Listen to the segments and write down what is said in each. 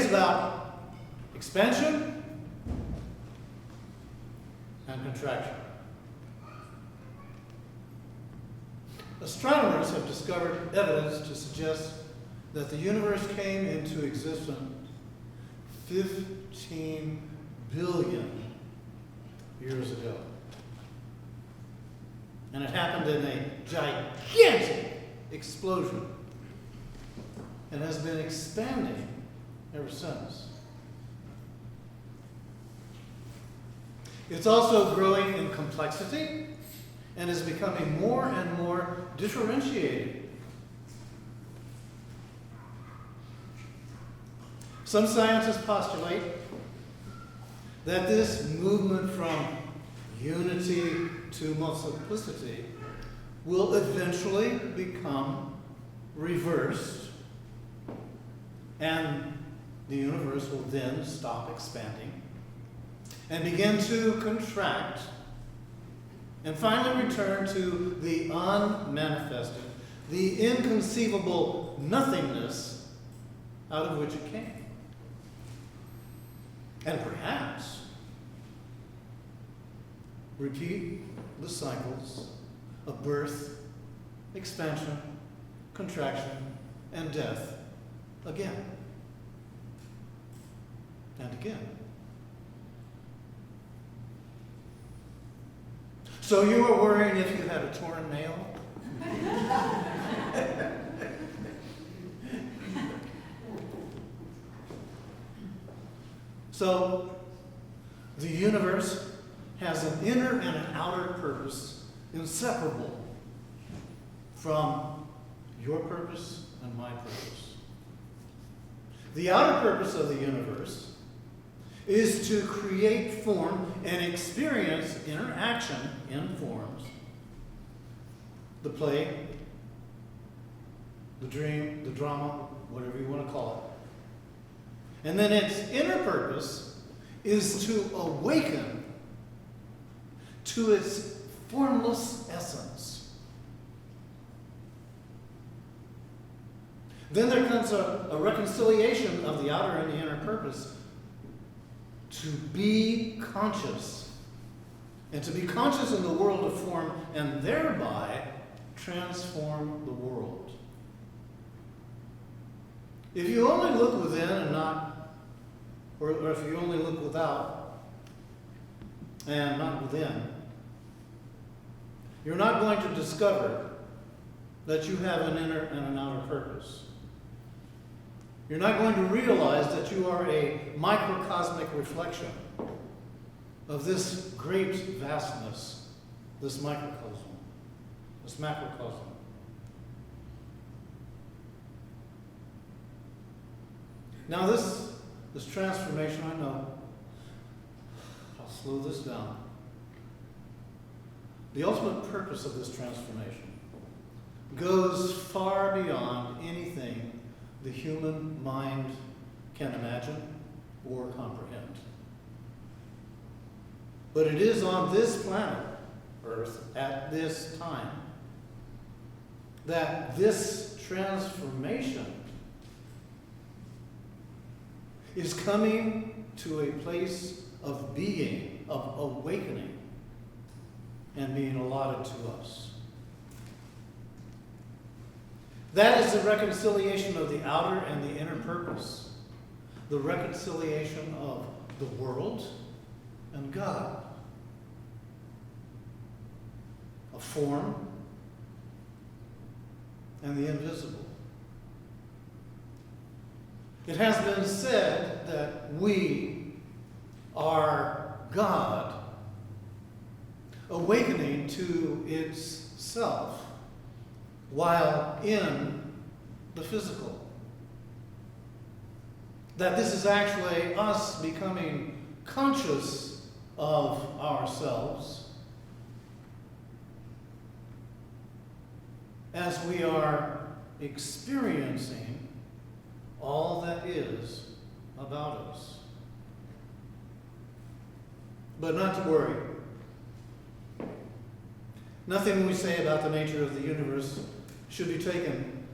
about expansion and contraction. Astronomers have discovered evidence to suggest that the universe came into existence 15 billion years ago. And it happened in a gigantic explosion and has been expanding ever since. It's also growing in complexity and is becoming more and more differentiated. Some scientists postulate that this movement from unity to multiplicity will eventually become reversed, and the universe will then stop expanding and begin to contract and finally return to the unmanifested, the inconceivable nothingness out of which it came. And perhaps repeat the cycles of birth, expansion, contraction, and death again and again. So you were worrying if you had a torn nail? So the universe has an inner and an outer purpose inseparable from your purpose and my purpose. The outer purpose of the universe is to create form and experience interaction in forms. The play, the dream, the drama, whatever you want to call it. And then its inner purpose is to awaken to its formless essence. Then there comes a reconciliation of the outer and the inner purpose to be conscious, and to be conscious in the world of form and thereby transform the world. If you only look within and not, or if you only look without and not within, you're not going to discover that you have an inner and an outer purpose. You're not going to realize that you are a microcosmic reflection of this great vastness, this microcosm, this macrocosm. Now this transformation, I know, I'll slow this down. The ultimate purpose of this transformation goes far beyond anything the human mind can imagine or comprehend. But it is on this planet, Earth, at this time, that this transformation is coming to a place of being, of awakening, and being allotted to us. That is the reconciliation of the outer and the inner purpose, the reconciliation of the world and God, of form and the invisible. It has been said that we are God awakening to itself while in the physical. That this is actually us becoming conscious of ourselves as we are experiencing all that is about us. But not to worry. Nothing we say about the nature of the universe should be taken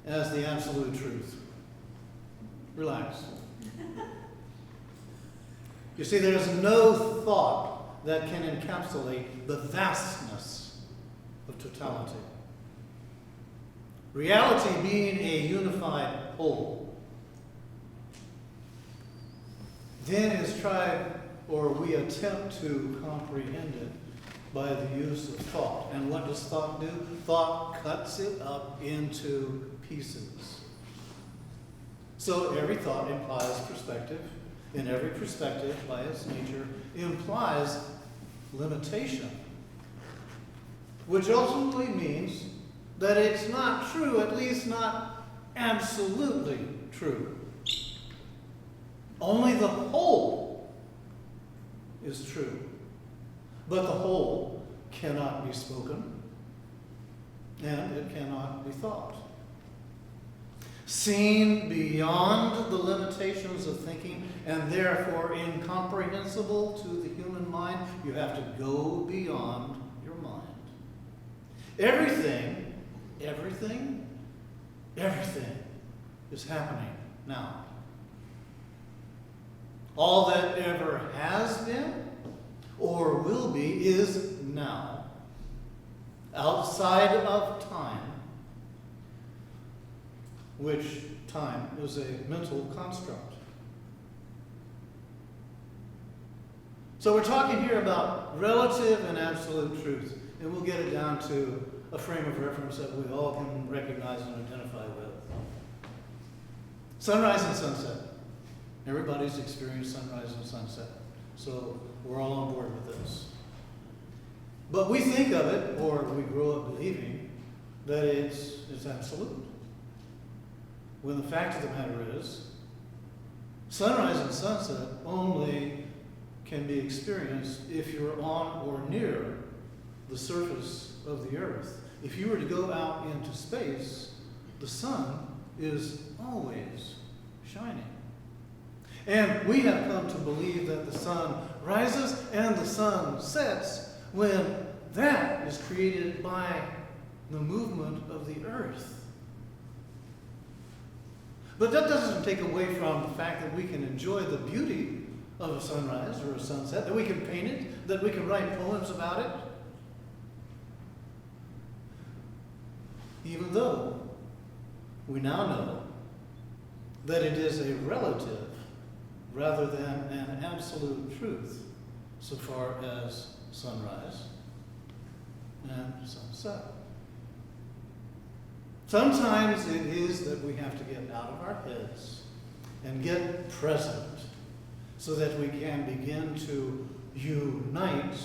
as the absolute truth. Relax. You see, there is no thought that can encapsulate the vastness of totality. Reality being a unified whole. Then is tried, or we attempt to comprehend it by the use of thought. And what does thought do? Thought cuts it up into pieces. So every thought implies perspective, and every perspective, by its nature, implies limitation, which ultimately means that it's not true, at least not absolutely true. Only the whole is true, but the whole cannot be spoken, and it cannot be thought. Seen beyond the limitations of thinking, and therefore incomprehensible to the human mind, you have to go beyond your mind. Everything is happening now. All that ever has been or will be is now, outside of time, which time is a mental construct. So we're talking here about relative and absolute truth, and we'll get it down to a frame of reference that we all can recognize and identify with. Sunrise and sunset. Everybody's experienced sunrise and sunset, so we're all on board with this. But we think of it, or we grow up believing, that it's absolute. When the fact of the matter is, sunrise and sunset only can be experienced if you're on or near the surface of the earth. If you were to go out into space, the sun is always shining. And we have come to believe that the sun rises and the sun sets when that is created by the movement of the earth. But that doesn't take away from the fact that we can enjoy the beauty of a sunrise or a sunset, that we can paint it, that we can write poems about it. Even though we now know that it is a relative rather than an absolute truth so far as sunrise and sunset. Sometimes it is that we have to get out of our heads and get present so that we can begin to unite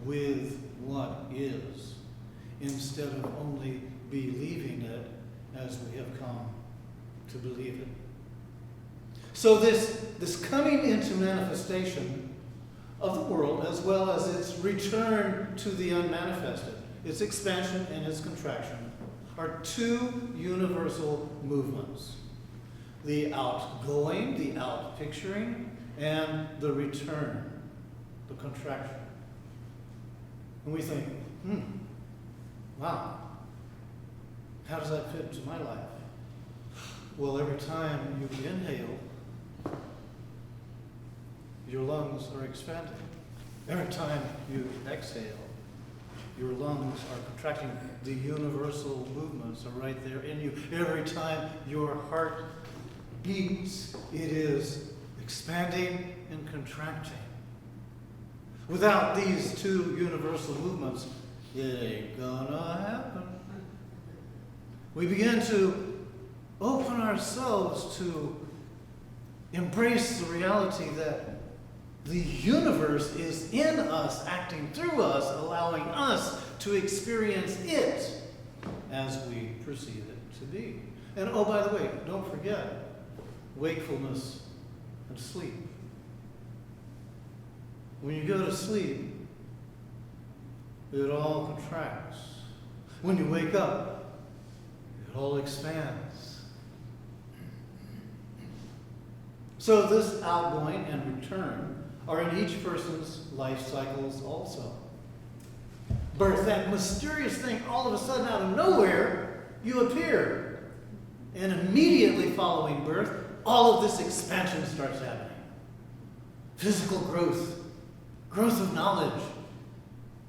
with what is, instead of only believing it as we have come to believe it. So this coming into manifestation of the world, as well as its return to the unmanifested, its expansion and its contraction, are two universal movements. The outgoing, the outpicturing, and the return, the contraction. And we think, wow, how does that fit into my life? Well, every time you inhale, your lungs are expanding. Every time you exhale, your lungs are contracting. The universal movements are right there in you. Every time your heart beats, it is expanding and contracting. Without these two universal movements, it ain't gonna happen. We begin to open ourselves to embrace the reality that the universe is in us, acting through us, allowing us to experience it as we perceive it to be. And oh, by the way, don't forget wakefulness and sleep. When you go to sleep, it all contracts. When you wake up, it all expands. So this outgoing and return are in each person's life cycles also. Birth, that mysterious thing, all of a sudden out of nowhere, you appear. And immediately following birth, all of this expansion starts happening. Physical growth, growth of knowledge,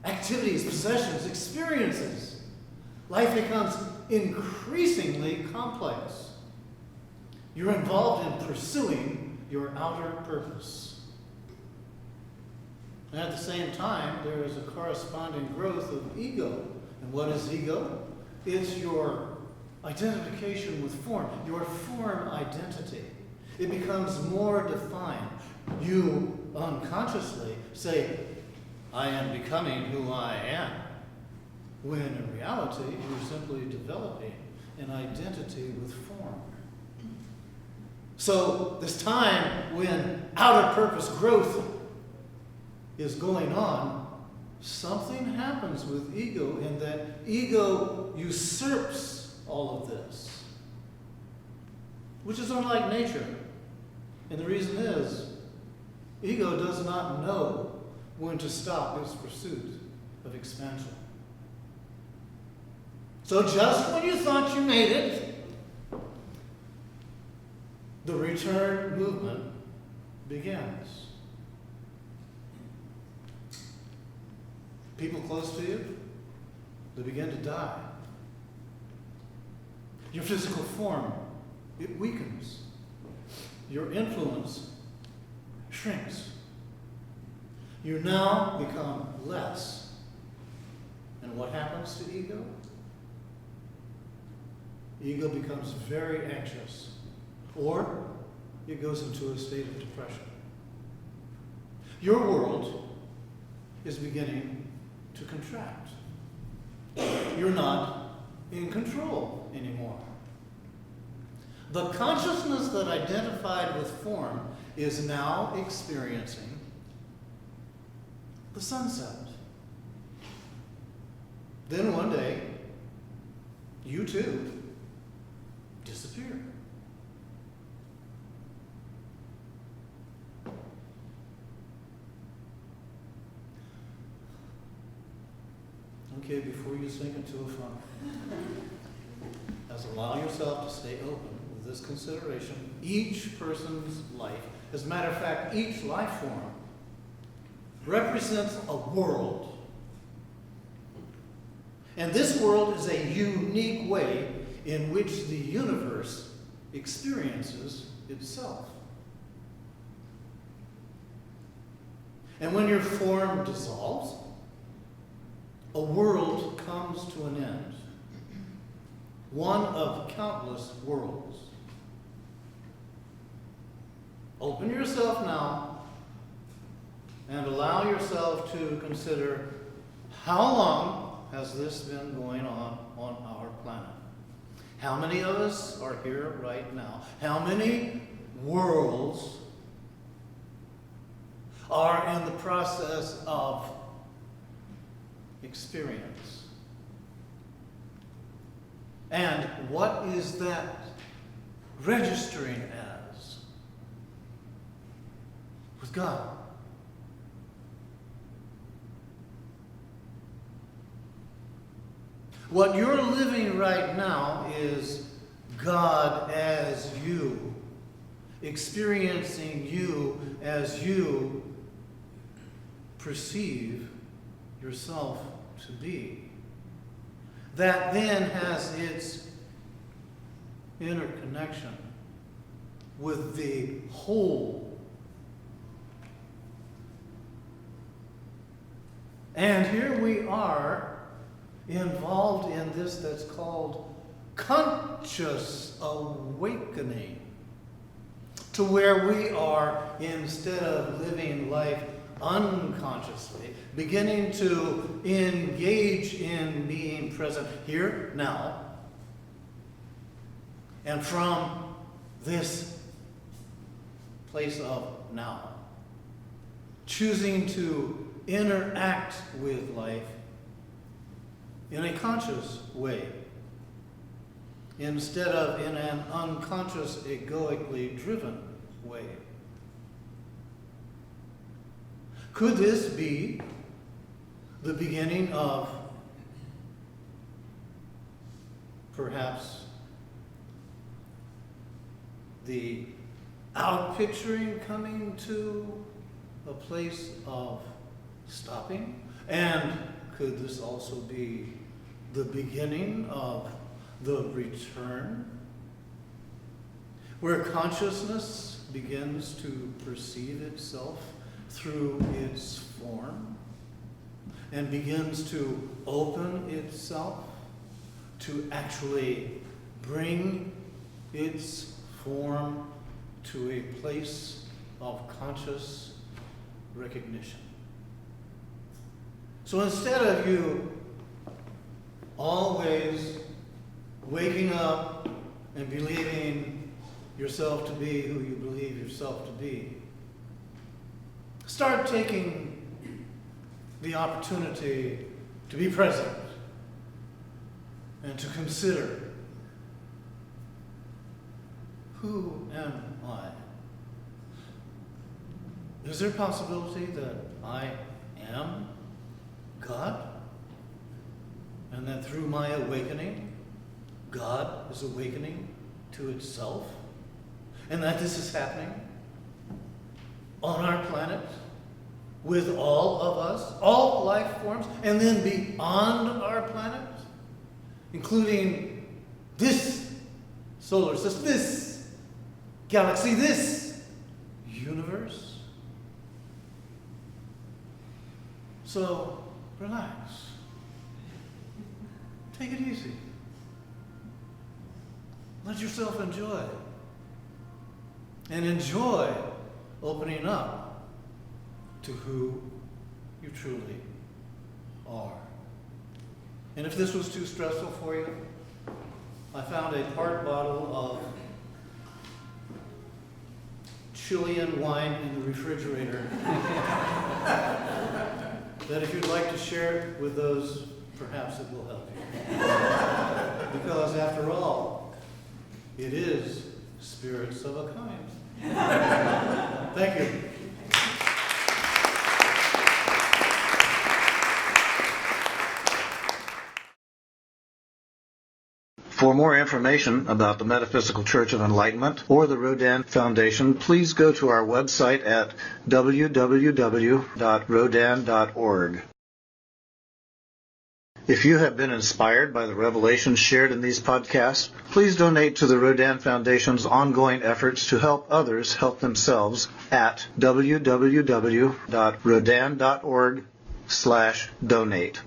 activities, possessions, experiences. Life becomes increasingly complex. You're involved in pursuing your outer purpose. And at the same time, there is a corresponding growth of ego. And what is ego? It's your identification with form, your form identity. It becomes more defined. You unconsciously say, I am becoming who I am, when in reality, you're simply developing an identity with form. So this time when outer purpose growth is going on, something happens with ego in that ego usurps all of this, which is unlike nature. And the reason is, ego does not know when to stop its pursuit of expansion. So just when you thought you made it, the return movement begins. People close to you, they begin to die. Your physical form, it weakens. Your influence shrinks. You now become less. And what happens to ego? Ego becomes very anxious, or it goes into a state of depression. Your world is beginning to contract. You're not in control anymore. The consciousness that identified with form is now experiencing the sunset. Then one day, you too disappear. Okay, before you sink into a funk, as allow yourself to stay open with this consideration. Each person's life, as a matter of fact, each life form represents a world. And this world is a unique way in which the universe experiences itself. And when your form dissolves, a world comes to an end. One of countless worlds. Open yourself now and allow yourself to consider, how long has this been going on our planet? How many of us are here right now? How many worlds are in the process of experience? And what is that registering as with God? What you're living right now is God as you, experiencing you as you perceive yourself to be. That then has its interconnection with the whole. And here we are involved in this that's called conscious awakening, to where we are, instead of living life unconsciously, beginning to engage in being present here, now, and from this place of now, choosing to interact with life in a conscious way, instead of in an unconscious, egoically driven way. Could this be the beginning of perhaps the out picturing coming to a place of stopping? And could this also be the beginning of the return, where consciousness begins to perceive itself through its form and begins to open itself to actually bring its form to a place of conscious recognition? So instead of you always waking up and believing yourself to be who you believe yourself to be, start taking the opportunity to be present and to consider, who am I? Is there a possibility that I am God? And that through my awakening, God is awakening to itself? And that this is happening on our planet with all of us, all life forms, and then beyond our planet, including this solar system, this galaxy, this universe. So relax. Take it easy. Let yourself enjoy. And enjoy opening up to who you truly are. And if this was too stressful for you, I found a part bottle of Chilean wine in the refrigerator that if you'd like to share it with those, perhaps it will help you. Because after all, it is spirits of a kind. Thank you. For more information about the Metaphysical Church of Enlightenment or the Rodin Foundation, please go to our website at www.rodin.org. If you have been inspired by the revelations shared in these podcasts, please donate to the Rodin Foundation's ongoing efforts to help others help themselves at www.rodin.org/donate.